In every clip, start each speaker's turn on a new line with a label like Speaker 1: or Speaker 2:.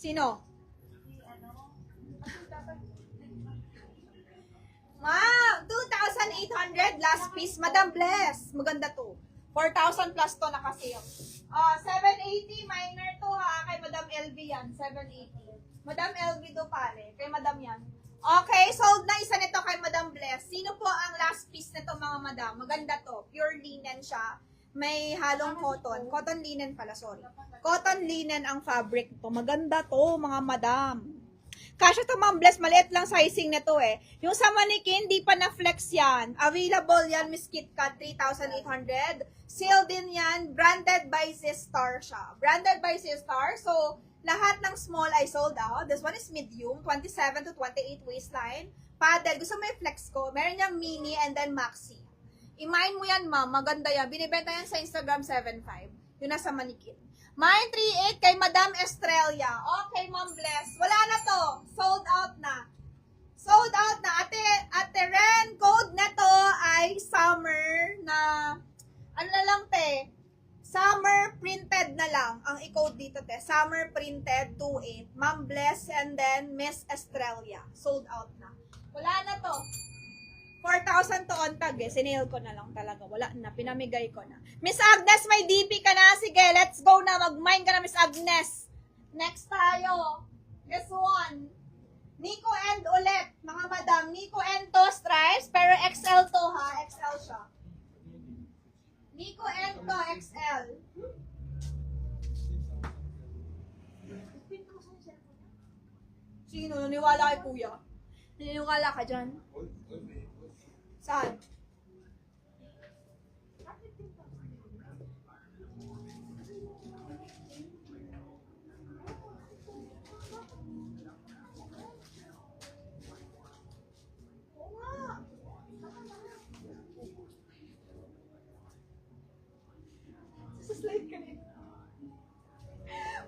Speaker 1: Sino? Ma'am, 2,800 last piece. Madam Bless. Maganda to. 4,000 plus to naka-sale. 780 minor to ha. Kay Madam LV yan. 780. Madam LV do pare. Kay Madam yan. Okay, sold na isa nito kay Madam Bless. Sino po ang last piece nito mga madam? Maganda to. Pure linen siya. May halong cotton. Cotton linen pala, sorry. Cotton linen ang fabric to. Maganda to mga madam. Kasya to Ma'am Bless, maliit lang sizing nito eh. Yung sa manikin, di pa na-flex yan. Available yan, Miss KitKat, 3,800. Sale din yan, branded by Zstar siya. Branded by Zstar, so lahat ng small ay sold out. This one is medium, 27 to 28 waistline. Paddle, gusto mo yung flex ko? Meron niyang mini and then maxi. Imain mo yan ma'am, maganda yan. Binibenta yan sa Instagram 7.5. Yun nasa manikin. May 3.8 kay Madam Estrella. Okay, Ma'am Bless. Wala na to. Sold out na. Sold out na. Ate Ren, code na to ay summer na, ano na lang te, summer printed na lang ang i-code dito te. Summer printed 2.8. Ma'am Bless and then Miss Estrella. Sold out na. Wala na to. 4,000 to on tag eh. Sinail ko na lang talaga. Wala na. Pinamigay ko na. Miss Agnes, may DP ka na. Sige, let's go na. Mag-mine ka na, Miss Agnes. Next tayo. This one. Nico and ulit. Mga madam. Nico and to stripes. Pero XL to ha. XL siya. Nico and to XL. Sino? Naniwala kay kuya? Naniwala ka dyan? Saan?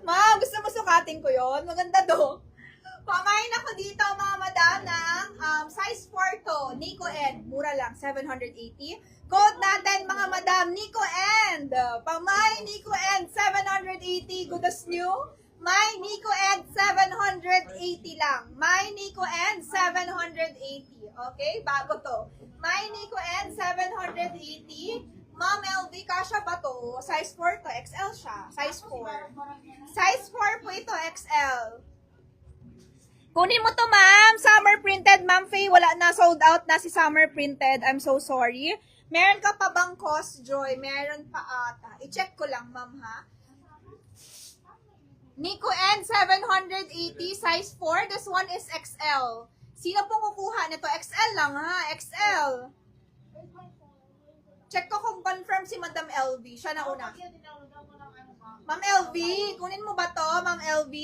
Speaker 1: Ma'am, gusto mo sukatin ko yon? Maganda do. Pamain ako dito mga madam ng size 4 to, Nico End. Mura lang, 780. Code natin mga madam, Nico End. Pamain Nico End, 780. Good as new. My Nico End, 780 lang. My Nico End, 780. Okay, bago to. My Nico End, 780. Ma'am LV, kasha ba to? Size 4 to, XL siya. Size 4. Size 4 po ito, XL. Kunin mo to, ma'am. Summer printed, ma'am Faye. Wala na, sold out na si summer printed. I'm so sorry. Meron ka pa bang cost, Joy? Meron pa ata. I-check ko lang, ma'am, ha? Nico N, 780, size 4. This one is XL. Sino pong kukuha nito? XL lang, ha? XL. Check ko kung confirm si Madam LV. Siya na una. Ma'am LV, kunin mo ba to, Ma'am LV?